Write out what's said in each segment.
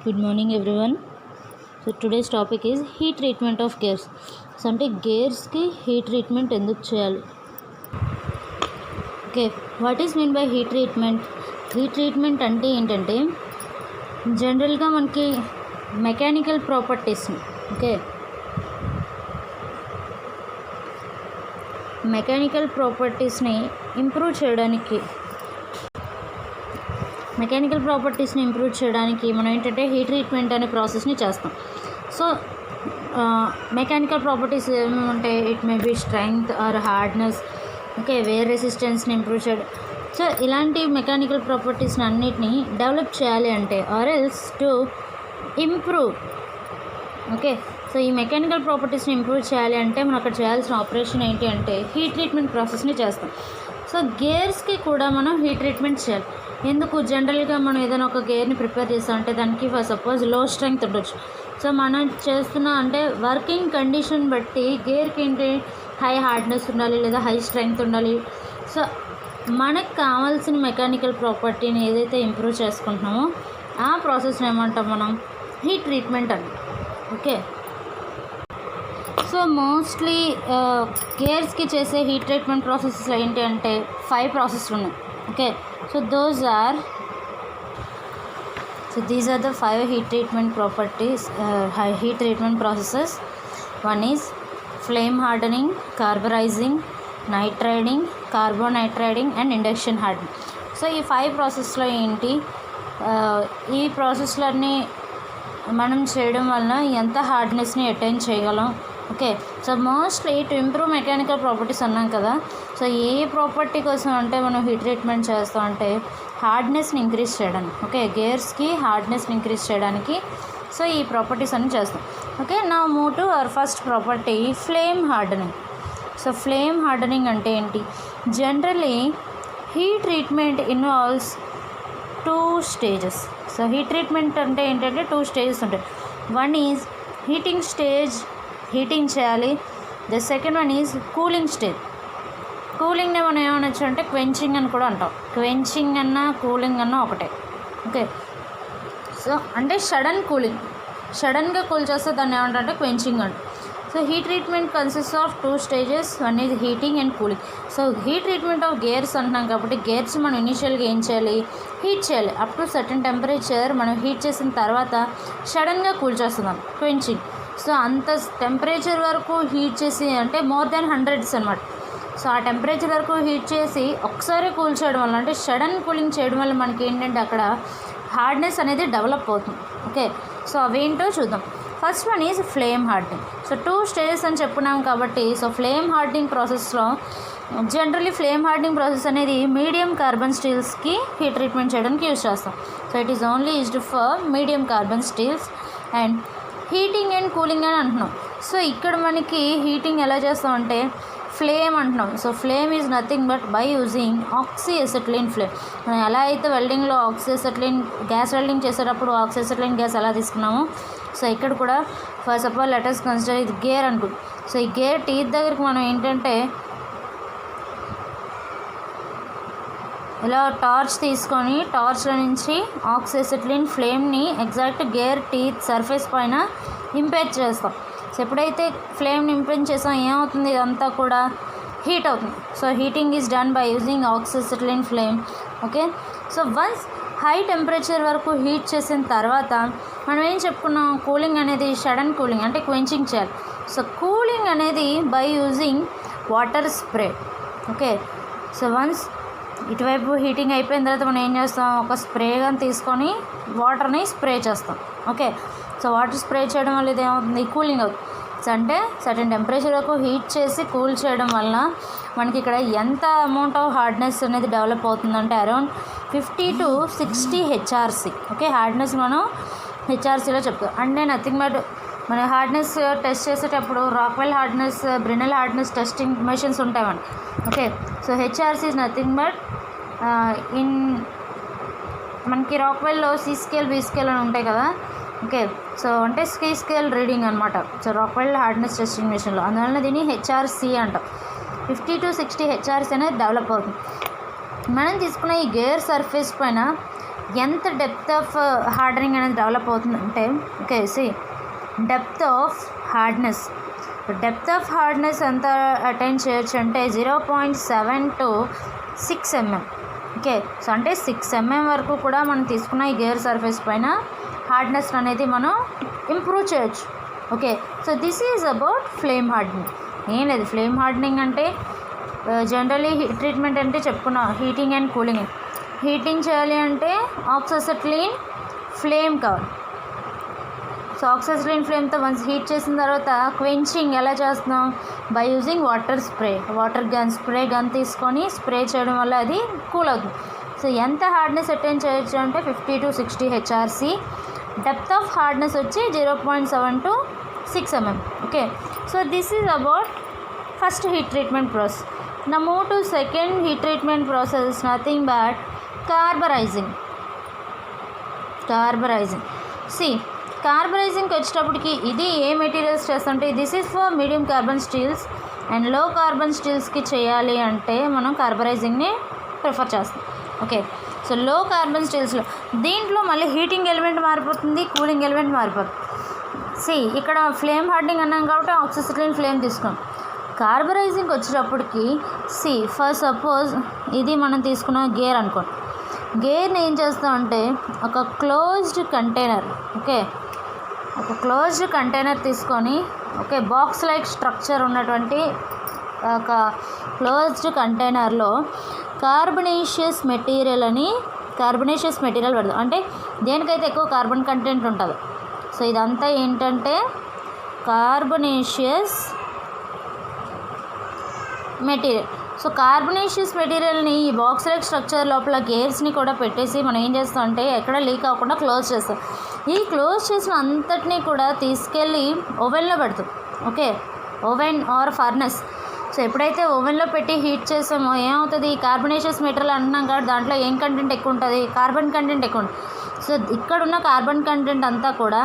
Good morning everyone. So today's topic is heat treatment of gears. So అంటే gears కి heat treatment ఎందుకు చేయాలి? Okay, what is mean by heat treatment? Heat treatment అంటే ఏంటంటే జనరల్గా మనకి మెకానికల్ ప్రాపర్టీస్ని మెకానికల్ ప్రాపర్టీస్ని ఇంప్రూవ్ చేయడానికి మనం ఏంటంటే హీట్ ట్రీట్మెంట్ అనే ప్రాసెస్ని చేస్తాం. సో మెకానికల్ ప్రాపర్టీస్ ఏమేమి ఉంటాయి? It may be strength or hardness, wear రెసిస్టెన్స్ని ఇంప్రూవ్ చేయడం. సో ఇలాంటి మెకానికల్ ప్రాపర్టీస్ని అన్నిటినీ డెవలప్ చేయాలి అంటే or else to improve. So ఈ మెకానికల్ ప్రాపర్టీస్ని ఇంప్రూవ్ చేయాలి అంటే మనం అక్కడ చేయాల్సిన ఆపరేషన్ ఏంటి అంటే హీట్ ట్రీట్మెంట్ ప్రాసెస్ని చేస్తాం. సో గేర్స్కి కూడా మనం హీట్ ట్రీట్మెంట్ చేయాలి. ఎందుకు? జనరల్గా మనం ఏదైనా ఒక గేర్ని ప్రిపేర్ చేస్తామంటే దానికి సపోజ్ లో స్ట్రెంగ్త్ ఉండొచ్చు. సో మనం చేస్తున్న అంటే వర్కింగ్ కండిషన్ బట్టి గేర్కి ఏంటి హై హార్డ్నెస్ ఉండాలి లేదా హై స్ట్రెంగ్త్ ఉండాలి. సో మనకు కావాల్సిన మెకానికల్ ప్రాపర్టీని ఏదైతే ఇంప్రూవ్ చేసుకుంటున్నామో ఆ ప్రాసెస్ని ఏమంటాం మనం? హీట్ ట్రీట్మెంట్ అని. సో మోస్ట్లీ గేర్స్కి చేసే హీట్ ట్రీట్మెంట్ ప్రాసెసెస్ ఏంటి అంటే 5 ప్రాసెస్లు ఉన్నాయి. So these are the 5 heat treatment properties, heat treatment processes. One is flame hardening, carburizing, nitriding, carbonitriding and induction hardening. So ఈ 5 ప్రాసెస్లో ఏంటి, ఈ ప్రాసెస్లన్నీ మనం చేయడం వలన ఎంత హార్డ్నెస్ని అటైన్ చేయగలం. So mostly to improve mechanical properties అన్నాం కదా. సో ఏ ప్రాపర్టీ కోసం అంటే మనం హీట్ ట్రీట్మెంట్ చేస్తాం అంటే హార్డ్నెస్ని ఇంక్రీజ్ చేయడానికి. గేర్స్కి హార్డ్నెస్ని ఇంక్రీజ్ చేయడానికి సో ఈ ప్రాపర్టీస్ అన్నీ చేస్తాం. Now move to our first property flame hardening. So flame hardening అంటే ఏంటి? Generally heat treatment involves 2 stages. So heat treatment అంటే ఏంటంటే 2 స్టేజెస్ ఉంటాయి. One is heating stage, heating చేయాలి. The second one is cooling stage. కూలింగ్ని మనం ఏమనొచ్చు అంటే క్వెంచింగ్ అని కూడా అంటాం. క్వెంచింగ్ అన్నా కూలింగ్ అన్నా ఒకటే. సో అంటే సడన్గా కూల్ చేస్తే దాన్ని ఏమంటారంటే క్వెంచింగ్ అంట. So heat treatment consist of 2 stages. One is heating and cooling. So heat treatment of gears అంటున్నాం కాబట్టి గేర్స్ మనం ఇనీషియల్గా ఏం చేయాలి? హీట్ చేయాలి. అప్ టు సర్టన్ టెంపరేచర్ మనం హీట్ చేసిన తర్వాత సడన్గా కూల్ చేస్తున్నాం, క్వెంచింగ్. సో అంత టెంపరేచర్ వరకు హీట్ చేసి అంటే మోర్ దాన్ 100s అనమాట. సో ఆ టెంపరేచర్ వరకు హీట్ చేసి ఒకసారి కూల్ చేయడం వల్ల అంటే సడన్ కూలింగ్ చేయడం వల్ల మనకి ఏంటంటే అక్కడ హార్డ్నెస్ అనేది డెవలప్ అవుతుంది. సో అవేంటో చూద్దాం. First one is flame hardening. So 2 stages అని చెప్పుకున్నాం కాబట్టి సో ఫ్లేమ్ హార్డనింగ్ ప్రాసెస్లో జనరల్లీ ఫ్లేమ్ హార్డనింగ్ ప్రాసెస్ అనేది మీడియం కార్బన్ స్టీల్స్కి హీట్ ట్రీట్మెంట్ చేయడానికి యూజ్ చేస్తాం. So it is only used for medium carbon steels. And heating and cooling అని అంటున్నాం. సో ఇక్కడ మనకి హీటింగ్ ఎలా చేస్తామంటే ఫ్లేమ్ అంటున్నాం. So flame is nothing but by using oxyacetylene flame. మనం ఎలా అయితే వెల్డింగ్లో గ్యాస్ వెల్డింగ్ చేసేటప్పుడు ఆక్సీఎసిటిలిన్ గ్యాస్ ఎలా తీసుకున్నామో సో ఇక్కడ కూడా first of all letters consider ఇది గేర్ అనుకుంటాం. సో ఈ గేర్ టీత్ దగ్గరికి మనం ఏంటంటే ఇలా టార్చ్ తీసుకొని టార్చ్లో నుంచి ఆక్సీఎసిటిలిన్ ఫ్లేమ్ని ఎగ్జాక్ట్ గేర్ టీత్ సర్ఫేస్ పైన ఇంపేజ్ చేస్తాం. సో ఎప్పుడైతే ఫ్లేమ్ని ఇంపేజ్ చేస్తాం ఏమవుతుంది? ఇదంతా కూడా హీట్ అవుతుంది. So heating is done by using oxyacetylene flame. So once high temperature వరకు హీట్ చేసిన తర్వాత మనం ఏం చెప్పుకున్నాం? కూలింగ్ అనేది సడన్ కూలింగ్ అంటే క్వెంచింగ్ చేయాలి. సో కూలింగ్ అనేది by using water spray. So once ఇటువైపు హీటింగ్ అయిపోయిన తర్వాత మనం ఏం చేస్తాం? ఒక స్ప్రే గన్ తీసుకొని వాటర్ని స్ప్రే చేస్తాం. సో వాటర్ స్ప్రే చేయడం వల్ల ఇది ఏమవుతుంది? కూలింగ్ అవుతుంది. సో అంటే సర్టెన్ టెంపరేచర్ వరకు హీట్ చేసి కూల్ చేయడం వల్ల మనకి ఇక్కడ ఎంత అమౌంట్ ఆఫ్ హార్డ్నెస్ అనేది డెవలప్ అవుతుందంటే అరౌండ్ 50 to 60 హెచ్ఆర్సీ. హార్డ్నెస్ మనం హెచ్ఆర్సీలో చెప్తాం. అంటే నథింగ్ బట్ మన హార్డ్నెస్ టెస్ట్ చేసేటప్పుడు Rockwell hardness, Brinell hardness testing machines ఉంటాయి మనకి. So HRC is nothing but మనకి రాక్వెల్లో సి స్కేల్, బి స్కేల్ అని ఉంటాయి కదా. సో అంటే సి స్కేల్ రీడింగ్ అనమాట. సో రాక్వెల్ హార్డ్నెస్ టెస్టింగ్ మెషిన్లో అందువల్ల దీన్ని హెచ్ఆర్సీ అంటాం. 50 to 60 హెచ్ఆర్సీ అనేది డెవలప్ అవుతుంది. మనం తీసుకున్న ఈ గేర్ సర్ఫేస్ పైన ఎంత డెప్త్ ఆఫ్ హార్డనింగ్ అనేది డెవలప్ అవుతుందంటే okay see depth of hardness ఎంత అటైన్ చేయొచ్చు అంటే 0.7 to 6 mm. ఓకే సో అంటే 6 mm వరకు కూడా మనం తీసుకున్న ఈ గేర్ సర్ఫేస్ పైన హార్డ్నెస్ అనేది మనం ఇంప్రూవ్ చేయొచ్చు. Okay so this is about flame hardening. ఏం లేదు, ఫ్లేమ్ హార్డనింగ్ అంటే జనరలీ ట్రీట్మెంట్ అంటే చెప్పుకున్నాం, హీటింగ్ అండ్ కూలింగ్. హీటింగ్ చేయాలి అంటే ఆక్సాసిక్లిన్ ఫ్లేమ్ కావాలి. సో ఆక్సాసిక్లిన్ ఫ్లేమ్తో వన్స్ హీట్ చేసిన తర్వాత క్వెంచింగ్ ఎలా చేస్తున్నాం, బై యూజింగ్ వాటర్ గన్ తీసుకొని స్ప్రే చేయడం వల్ల అది కూల్ అవుతుంది. సో ఎంత హార్డ్నెస్ అటైన్ చేయొచ్చు అంటే 50 to 60 HRC. Depth of hardness వచ్చి 0.7 to 6 mm. Okay so this is about first heat treatment process. Now move to second heat treatment process is nothing but carburizing. See, కార్బరైజింగ్కి వచ్చేటప్పటికి ఇది ఏ materials చేస్తుంటే this is for medium carbon steels and low carbon స్టీల్స్కి చేయాలి అంటే మనం కార్బరైజింగ్ని ప్రిఫర్ చేస్తాం. ఓకే సో లో కార్బన్ స్టీల్స్లో దీంట్లో మళ్ళీ హీటింగ్ ఎలిమెంట్ మారిపోతుంది, కూలింగ్ ఎలిమెంట్ మారిపోతుంది. సి ఇక్కడ ఫ్లేమ్ హార్డనింగ్ అన్నాం కాబట్టి ఆక్సిక్లిన్ ఫ్లేమ్ తీసుకున్నాం. కార్బరైజింగ్కి వచ్చేటప్పటికి సి ఫస్ట్ సపోజ్ ఇది మనం తీసుకున్న గేర్ అనుకోండి. గేర్ని ఏం చేస్తామంటే ఒక క్లోజ్డ్ కంటైనర్ తీసుకొని ఓకే బాక్స్ లైక్ స్ట్రక్చర్ ఉన్నటువంటి ఒక క్లోజ్డ్ కంటైనర్లో కార్బనేషియస్ మెటీరియల్ పెడతాం. అంటే దేనికైతే ఎక్కువ కార్బన్ కంటెంట్ ఉంటుందో. సో ఇదంతా ఏంటంటే కార్బనేషియస్ మెటీరియల్. సో కార్బనేషియస్ మెటీరియల్ని ఈ బాక్స్ లైక్ స్ట్రక్చర్ లోపల గేర్స్ని కూడా పెట్టేసి మనం ఏం చేస్తాం అంటే ఎక్కడ లీక్ అవ్వకుండా క్లోజ్ చేస్తాం. ఈ క్లోజ్ చేసిన అంతటినీ కూడా తీసుకెళ్ళి ఓవెన్లో పెడతాం. Okay oven or furnace. So ఎప్పుడైతే ఓవెన్లో పెట్టి హీట్ చేసామో ఏమవుతుంది, కార్బనేషియస్ మెటీరియల్ అంటున్నాం కాబట్టి దాంట్లో ఏం కంటెంట్ ఎక్కువ ఉంటుంది, కార్బన్ కంటెంట్ ఎక్కువ ఉంటుంది. సో ఇక్కడున్న కార్బన్ కంటెంట్ అంతా కూడా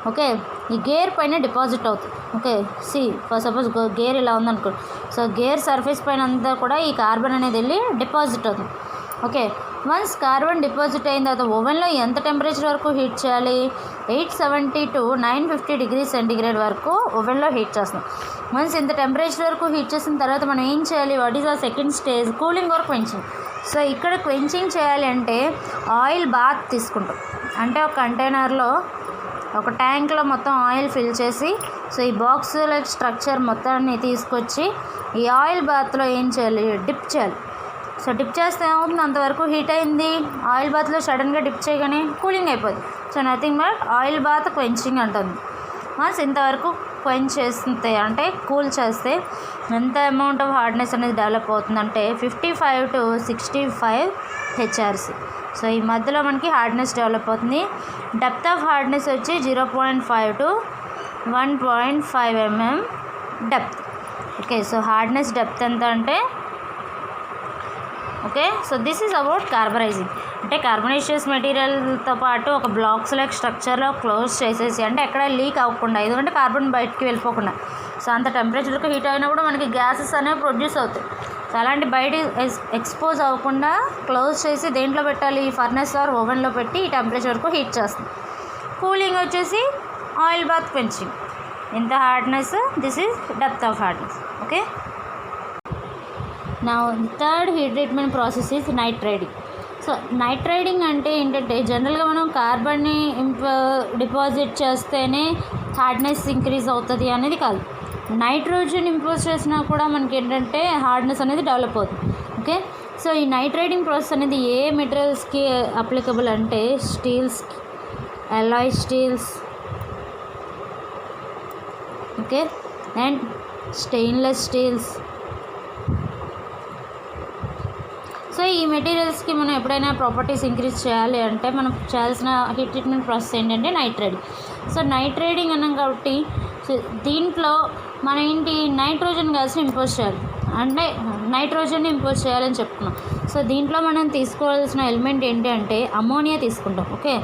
ఓకే ఈ గేర్ పైన డిపాజిట్ అవుతుంది. Okay see for suppose gear ఇలా ఉందనుకోండి. సో గేర్ సర్ఫేస్ పైన అంతా కూడా ఈ కార్బన్ అనేది వెళ్ళి డిపాజిట్ అవుతుంది. ఓకే వన్స్ కార్బన్ డిపాజిట్ అయిన తర్వాత ఓవెన్లో ఎంత టెంపరేచర్ వరకు హీట్ చేయాలి, 870 to 950 degrees సెంటీగ్రేడ్ వరకు ఓవెన్లో హీట్ చేస్తాం. వన్స్ ఇంత టెంపరేచర్ వరకు హీట్ చేసిన తర్వాత మనం ఏం చేయాలి, వాట్ ఈజ్ ఆ second stage, cooling or quenching. So ఇక్కడ క్వెంచింగ్ చేయాలి అంటే ఆయిల్ బాత్ తీసుకుంటాం. అంటే ఒక కంటైనర్లో ఒక ట్యాంక్లో మొత్తం ఆయిల్ ఫిల్ చేసి సో ఈ బాక్స్ లైక్ స్ట్రక్చర్ మొత్తాన్ని తీసుకొచ్చి ఈ ఆయిల్ బాత్లో ఏం చేయాలి, డిప్ చేయాలి. సో డిప్ చేస్తే ఏమవుతుంది, అంతవరకు హీట్ అయింది, ఆయిల్ బాత్లో సడన్గా డిప్ చేయగానే కూలింగ్ అయిపోతుంది. So nothing but oil bath quenching అంటుంది. వన్స్ ఇంతవరకు క్వెంచ్ చేస్తే అంటే కూల్ చేస్తే ఎంత అమౌంట్ ఆఫ్ హార్డ్నెస్ అనేది డెవలప్ అవుతుందంటే 55 to 65 HRC. సో ఈ మధ్యలో మనకి హార్డ్నెస్ డెవలప్ అవుతుంది. డెప్త్ ఆఫ్ హార్డ్నెస్ వచ్చి 0.5 to 1.5 mm depth. Okay so hardness depth ఎంత అంటే okay so this is about carburizing. అంటే కార్బనేషియస్ మెటీరియల్తో పాటు ఒక బ్లాక్స్ లైక్ స్ట్రక్చర్లో క్లోజ్ చేసేసి అంటే ఎక్కడ లీక్ అవ్వకుండా, ఎందుకంటే కార్బన్ బయటికి వెళ్ళిపోకుండా. సో అంత టెంపరేచర్కి హీట్ అయినప్పుడు మనకి గ్యాసెస్ అనేవి ప్రొడ్యూస్ అవుతాయి. సో అలాంటి బయట ఎక్స్పోజ్ అవ్వకుండా క్లోజ్ చేసి దేంట్లో పెట్టాలి, ఫర్నెస్ ఆర్ ఓవెన్లో పెట్టి ఈ టెంపరేచర్ వరకు హీట్ చేస్తాం. కూలింగ్ వచ్చేసి ఆయిల్ బాత్ క్వెంచింగ్. ఇంత hardness, this is depth of hardness. Okay now third heat treatment process is nitriding. So nitriding అంటే ఏంటంటే జనరల్గా మనం కార్బన్ని డిపాజిట్ చేస్తేనే హార్డ్నెస్ ఇంక్రీజ్ అవుతుంది అనేది కాదు. నైట్రోజన్ ఇంపోజ్ చేసినా కూడా మనకి ఏంటంటే హార్డ్నెస్ అనేది డెవలప్ అవుతుంది. ఓకే సో ఈ నైట్రైడింగ్ ప్రాసెస్ అనేది ఏ మెటీరియల్స్కి అప్లికబుల్ అంటే స్టీల్స్కి, alloy steels okay and stainless steels. So ఈ మెటీరియల్స్కి మనం ఎప్పుడైనా ప్రాపర్టీస్ ఇంక్రీజ్ చేయాలి అంటే మనం చేయాల్సిన హీట్ ట్రీట్మెంట్ ప్రాసెస్ ఏంటంటే నైట్రైడింగ్. సో నైట్రైడింగ్ అన్నాం కాబట్టి సో దీంట్లో మన ఏంటి నైట్రోజన్ గ్యాస్ని ఇంపోజ్ చేయాలి, అంటే నైట్రోజన్ని ఇంపోజ్ చేయాలని చెప్పుకున్నాం. సో దీంట్లో మనం తీసుకోవాల్సిన ఎలిమెంట్ ఏంటి అంటే అమోనియా తీసుకుంటాం. Okay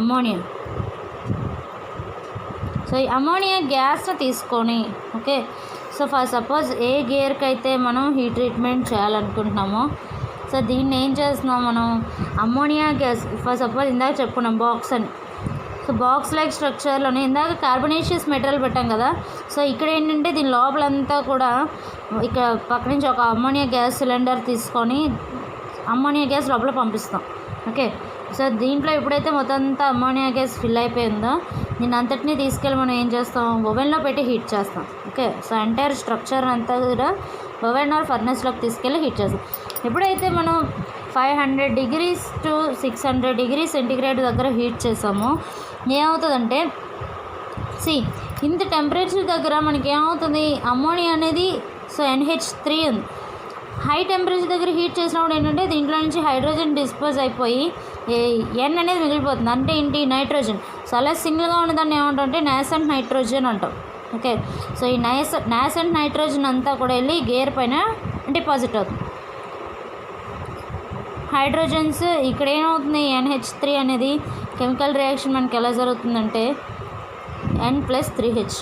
ammonia. సో ఈ అమోనియా గ్యాస్ని తీసుకొని ఓకే సో ఫర్ సపోజ్ ఏ గేర్కి అయితే మనం హీట్ ట్రీట్మెంట్ చేయాలనుకుంటున్నామో సో దీన్ని ఏం చేస్తున్నాం మనం, అమ్మోనియా గ్యాస్ ఫర్ సపోజ్ ఇందాక చెప్పుకున్నాం బాక్స్ అని. సో బాక్స్ లైక్ స్ట్రక్చర్లోనే ఇందాక కార్బనేషియస్ మెటీరియల్ పెట్టాం కదా. సో ఇక్కడ ఏంటంటే దీని లోపలంతా కూడా ఇక్కడ పక్క నుంచి ఒక అమ్మోనియా గ్యాస్ సిలిండర్ తీసుకొని అమ్మోనియా గ్యాస్ లోపల పంపిస్తాం. ఓకే, సో దీంట్లో ఎప్పుడైతే మొత్తం అంతా అమ్మోనియా గ్యాస్ ఫిల్ అయిపోయిందో దీన్ని అంతటినీ తీసుకెళ్ళి మనం ఏం చేస్తాం, ఓవెన్లో పెట్టి హీట్ చేస్తాం. ఓకే, సో ఎంటైర్ స్ట్రక్చర్ అంతా కూడా ఓవెన్ ఆర్ ఫర్నెస్లోకి తీసుకెళ్ళి హీట్ చేస్తాం. ఎప్పుడైతే మనం 500 degrees to 600 degrees సెంటిగ్రేడ్ దగ్గర హీట్ చేసామో ఏమవుతుందంటే, ఇంత టెంపరేచర్ దగ్గర మనకి ఏమవుతుంది, అమ్మోనియా అనేది సో NH3 ఉంది. హై టెంపరేచర్ దగ్గర హీట్ చేసినప్పుడు ఏంటంటే దీంట్లో నుంచి హైడ్రోజన్ డిస్పోజ్ అయిపోయి N అనేది మిగిలిపోతుంది. అంటే ఏంటి, నైట్రోజన్. సో అలా సింగిల్గా ఉన్నదాన్ని ఏమంటాం అంటే నాసెంట్ నైట్రోజన్ అంటాం. ఓకే, సో ఈ నాసెంట్ నైట్రోజన్ అంతా కూడా వెళ్ళి గేర్ పైన డిపాజిట్ అవుతుంది. హైడ్రోజన్స్ ఇక్కడ ఏమవుతుంది, NH3 అనేది కెమికల్ రియాక్షన్ మనకి ఎలా జరుగుతుందంటే N+3H.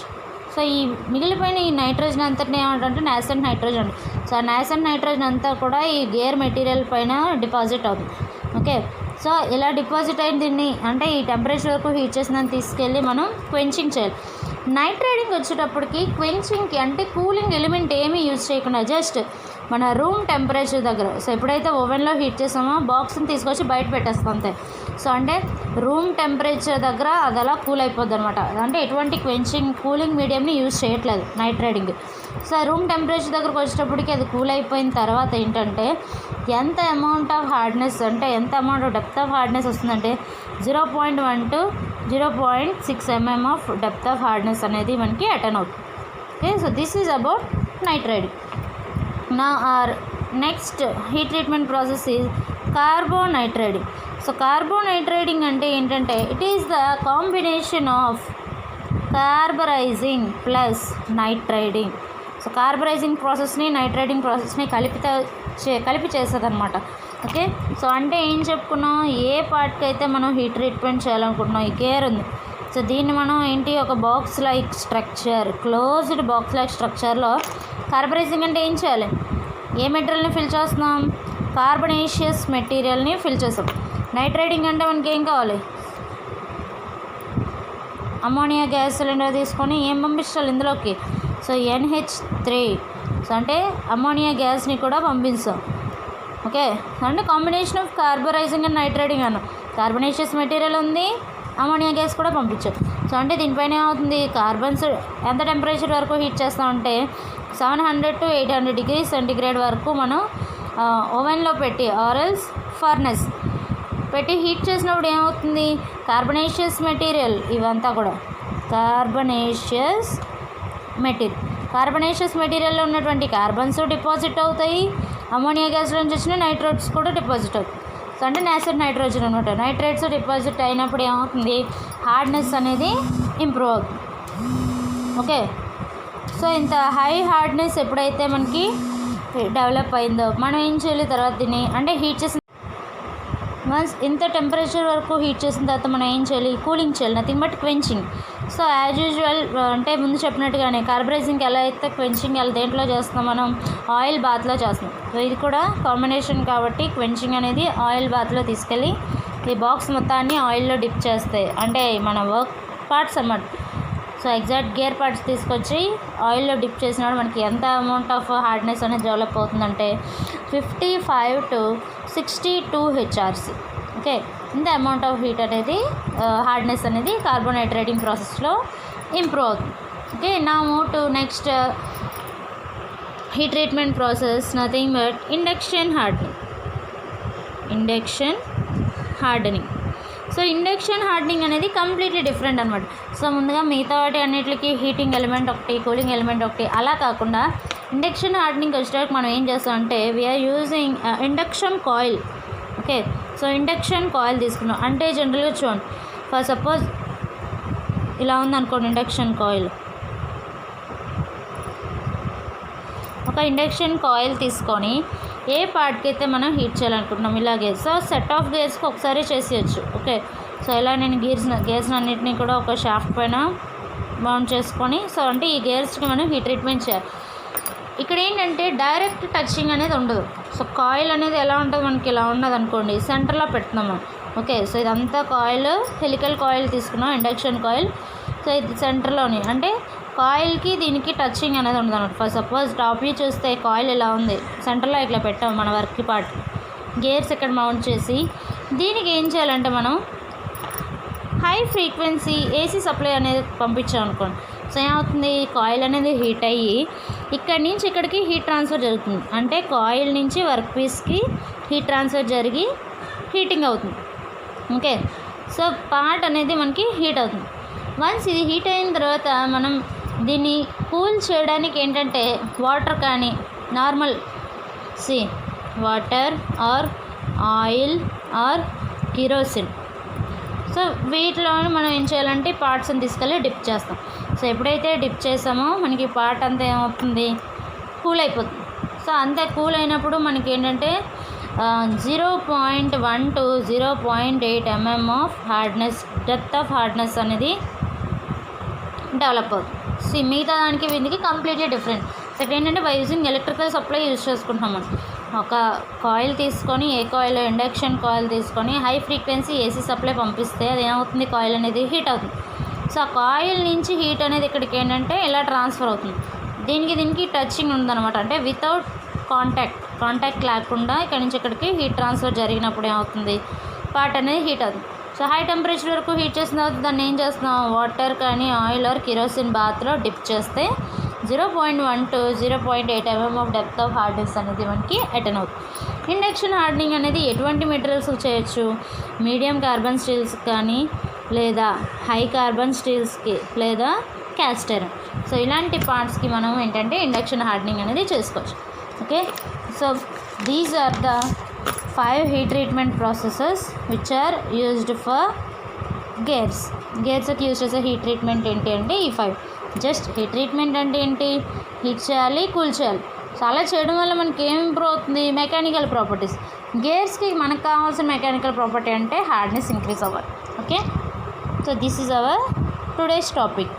సో ఈ మిగిలిపోయిన ఈ నైట్రోజన్ అంతటిని ఏమంటే నాసెంట్ నైట్రోజన్. సో ఆ నాసెంట్ నైట్రోజన్ అంతా కూడా ఈ గేర్ మెటీరియల్ పైన డిపాజిట్ అవుతుంది. ఓకే, సో ఇలా డిపాజిట్ అయిన దీన్ని అంటే ఈ టెంపరేచర్ వరకు హీట్ చేసిందని తీసుకెళ్ళి మనం క్వెంచింగ్ చేయాలి. నైట్ రైడింగ్ వచ్చేటప్పటికి క్వెంచింగ్కి అంటే కూలింగ్ ఎలిమెంట్ ఏమీ యూజ్ చేయకుండా జస్ట్ మన రూమ్ టెంపరేచర్ దగ్గర, సో ఎప్పుడైతే ఓవెన్లో హీట్ చేసామో బాక్స్ని తీసుకొచ్చి బయట పెట్టేస్తాం అంతే. సో అంటే రూమ్ టెంపరేచర్ దగ్గర అది అలా కూల్ అయిపోద్ది అనమాట. అంటే ఎటువంటి క్వెంచింగ్ కూలింగ్ మీడియంని యూజ్ చేయట్లేదు night riding. So room temperature దగ్గరకు వచ్చేటప్పటికి అది కూల్ అయిపోయిన తర్వాత ఏంటంటే ఎంత అమౌంట్ ఆఫ్ హార్డ్నెస్ అంటే ఎంత amount of depth of hardness వస్తుందంటే 0.1 to 0.6 mm of depth of hardness అనేది మనకి అటెన్ అవుతుంది. Okay, so this is about night riding. Now our next heat treatment process is carbonitriding. So carbonitriding అంటే ఏంటంటే it is the combination of carburizing plus nitriding. So carburising ప్రాసెస్ని nitriding ప్రాసెస్ని కలిపి చేస్తుంది అనమాట. ఓకే, సో అంటే ఏం చెప్పుకున్నాం, ఏ పార్ట్కి అయితే మనం హీట్ ట్రీట్మెంట్ చేయాలనుకుంటున్నాం ఈ గేర్ ఉంది. సో దీన్ని మనం ఏంటి, ఒక box like structure, closed box like స్ట్రక్చర్లో కార్బరైజింగ్ అంటే ఏం చేయాలి, ఏ మెటీరియల్ని ఫిల్ చేస్తున్నాం, కార్బనేషియస్ మెటీరియల్ని ఫిల్ చేస్తాం. నైట్రైడింగ్ అంటే మనకి ఏం కావాలి, అమ్మోనియా గ్యాస్ సిలిండర్ తీసుకొని ఏం పంపించాలి ఇందులోకి, సో NH3. సో అంటే అమ్మోనియా గ్యాస్ని కూడా పంపిస్తాం. ఓకే, అంటే combination of carburising and nitriding అన్న కార్బనేషియస్ మెటీరియల్ ఉంది, అమ్మోనియా గ్యాస్ కూడా పంపించారు. సో అంటే దీనిపైన ఏమవుతుంది, కార్బన్స్ ఎంత టెంపరేచర్ వరకు హీట్ చేస్తామంటే 700 to 800 degrees సెంటిగ్రేడ్ వరకు మనం ఓవెన్లో పెట్టి ఆర్ఎల్స్ ఫర్నెస్ పెట్టి హీట్ చేసినప్పుడు ఏమవుతుంది, కార్బనేషియస్ మెటీరియల్ ఇవంతా కూడా కార్బనేషియస్ మెటీరియల్లో ఉన్నటువంటి కార్బన్స్ డిపాజిట్ అవుతాయి, అమ్మోనియా గ్యాస్ నుంచి వచ్చిన నైట్రేట్స్ కూడా డిపాజిట్ అవుతాయి. సో అంటే నాసెంట్ నైట్రోజన్ అనమాట. నైట్రేట్స్ డిపాజిట్ అయినప్పుడు ఏమవుతుంది, హార్డ్నెస్ అనేది ఇంప్రూవ్ అవుతుంది. ఓకే, సో ఇంత హై హార్డ్నెస్ ఎప్పుడైతే మనకి డెవలప్ అయిందో మనం ఏం చేయాలి, తర్వాత దీన్ని అంటే హీట్ చేసిన వన్స్ ఇంత టెంపరేచర్ వరకు హీట్ చేసిన తర్వాత మనం ఏం చేయాలి, కూలింగ్ చేయాలి, nothing but quenching. So as usual అంటే ముందు చెప్పినట్టుగానే కార్బరైజింగ్ ఎలా అయితే క్వెంచింగ్ ఎలా దేంట్లో చేస్తున్నాం, మనం ఆయిల్ బాత్లో చేస్తున్నాం. సో ఇది కూడా కాంబినేషన్ కాబట్టి క్వెంచింగ్ అనేది ఆయిల్ బాత్లో తీసుకెళ్ళి ఈ బాక్స్ మొత్తాన్ని ఆయిల్లో డిప్ చేస్తాయి. అంటే మన వర్క్ పార్ట్స్ అన్నమాట. సో ఎగ్జాక్ట్ గేర్ పార్ట్స్ తీసుకొచ్చి ఆయిల్లో డిప్ చేసినప్పుడు మనకి ఎంత అమౌంట్ ఆఫ్ హార్డ్నెస్ అనేది డెవలప్ అవుతుందంటే 55 to 62 HRC. ఓకే, ఇంత అమౌంట్ ఆఫ్ హీట్ అనేది హార్డ్నెస్ అనేది కార్బోనైట్రేటింగ్ ప్రాసెస్లో ఇంప్రూవ్ అవుతుంది. ఓకే, నా move to next heat treatment process, nothing but induction hardening. So induction hardening అనేది కంప్లీట్లీ డిఫరెంట్ అనమాట. సో ముందుగా మిగతా వాటి అన్నిటికి హీటింగ్ ఎలిమెంట్ ఒకటి, కూలింగ్ ఎలిమెంట్ ఒకటి, అలా కాకుండా ఇండక్షన్ హార్డనింగ్ వచ్చేటప్పుడు మనం ఏం చేస్తామంటే we're using induction coil. Okay, so induction coil తీసుకున్నాం అంటే జనరల్గా చూడండి, ఫర్ సపోజ్ ఇలా ఉందనుకోండి ఇండక్షన్ కాయిల్. ఒక ఇండక్షన్ కాయిల్ తీసుకొని ఏ పార్ట్కి అయితే మనం హీట్ చేయాలనుకుంటున్నాం ఇలాగే, సో సెట్ ఆఫ్ గేర్స్కి ఒకసారి చేసేయచ్చు. ఓకే, సో ఇలా నేను గేర్స్ అన్నింటినీ కూడా ఒక షాఫ్ట్ పైన మౌంట్ చేసుకొని, సో అంటే ఈ గేర్స్కి మనం హీట్ ట్రీట్మెంట్ చేయాలి. ఇక్కడ ఏంటంటే డైరెక్ట్ టచింగ్ అనేది ఉండదు. సో కాయిల్ అనేది ఎలా ఉంటుంది, మనకి ఇలా ఉన్నది అనుకోండి, సెంటర్లో పెడుతున్నాం మనం. ఓకే, సో ఇదంతా కాయిల్, హెలికల్ కాయిల్ తీసుకున్నాం, ఇండక్షన్ కాయిల్. సో ఇది సెంటర్లోని అంటే కాయిల్కి దీనికి టచింగ్ అనేది ఉండదు అనమాట. ఫర్ సపోజ్ టాప్ వ్యూ చూస్తే కాయిల్ ఇలా ఉంది, సెంటర్లో ఇట్లా పెట్టాం మన వర్క్ పార్ట్, గేర్స్ ఇక్కడ మౌంట్ చేసి దీనికి ఏం చేయాలంటే మనం హై ఫ్రీక్వెన్సీ ఏసీ సప్లై అనేది పంపించాం అనుకోండి. సో ఏమవుతుంది, కాయిల్ అనేది హీట్ అయ్యి ఇక్కడి నుంచి ఇక్కడికి హీట్ ట్రాన్స్ఫర్ జరుగుతుంది. అంటే కాయిల్ నుంచి వర్క్ పీస్కి హీట్ ట్రాన్స్ఫర్ జరిగి హీటింగ్ అవుతుంది. ఓకే, సో పార్ట్ అనేది మనకి హీట్ అవుతుంది. వన్స్ ఇది హీట్ అయిన తర్వాత మనం దీన్ని కూల్ చేయడానికి ఏంటంటే వాటర్ కానీ normal water or oil are kerosene, so వీటిలో మనం ఏం చేయాలంటే పార్ట్స్ని తీసుకెళ్ళి డిప్ చేస్తాం. సో ఎప్పుడైతే డిప్ చేసామో మనకి పార్ట్ అంతా ఏమవుతుంది, కూల్ అయిపోతుంది. సో అంతే కూల్ అయినప్పుడు మనకి ఏంటంటే 0.1 to 0.8 mm of hardness, depth of hardness అనేది డెవలప్ అవుతుంది. సో మిగతా దానికి దీనికి కంప్లీట్లీ డిఫరెంట్. సో ఏంటంటే by using electrical supply use చేసుకుంటాం మనం. ఒక కాయిల్ తీసుకొని, ఏ కాయిల్, ఇండక్షన్ కాయిల్ తీసుకొని హై ఫ్రీక్వెన్సీ ఏసీ సప్లై పంపిస్తే అది ఏమవుతుంది, కాయిల్ అనేది హీట్ అవుతుంది. సో ఆ కాయిల్ నుంచి హీట్ అనేది ఇక్కడికి ఏంటంటే ఇలా ట్రాన్స్ఫర్ అవుతుంది. దీనికి టచింగ్ ఉందన్నమాట. అంటే వితౌట్ కాంటాక్ట్ లేకుండా ఇక్కడి నుంచి ఇక్కడికి హీట్ ట్రాన్స్ఫర్ జరిగినప్పుడు ఏమవుతుంది, పార్ట్ అనేది హీట్ అవుతుంది. సో హై టెంపరేచర్ వరకు హీట్ చేసిన తర్వాత దాన్ని ఏం చేస్తున్నాం, వాటర్ కానీ ఆయిల్ ఆర్ కిరోసిన్ బాత్లో డిప్ చేస్తే 0.1 to 0.8 mm of depth of hardness అనేది మనకి అటెన్ అవుతుంది. ఇండక్షన్ హార్డనింగ్ అనేది ఎటువంటి మెటీరియల్స్ చేయొచ్చు, మీడియం కార్బన్ స్టీల్స్ కానీ, లేదా హై కార్బన్ స్టీల్స్కి, లేదా క్యాస్ట్ ఐరన్. సో ఇలాంటి పార్ట్స్కి మనం ఏంటంటే ఇండక్షన్ హార్డనింగ్ అనేది చేసుకోవచ్చు. Okay, so these are the 5 heat treatment processes which are used for గేర్స్కి యూజ్ చేసే హీట్ ట్రీట్మెంట్ ఏంటి అంటే ఈ 5. జస్ట్ హీట్ ట్రీట్మెంట్ అంటే ఏంటి, హీట్ చేయాలి, కూల్ చేయాలి. సో అలా చేయడం వల్ల మనకి ఏం ఇంప్రూవ్ అవుతుంది, మెకానికల్ ప్రాపర్టీస్. గేర్స్కి మనకు కావాల్సిన మెకానికల్ ప్రాపర్టీ అంటే హార్డ్నెస్ ఇంక్రీజ్ అవ్వాలి. Okay, so this is our today's topic.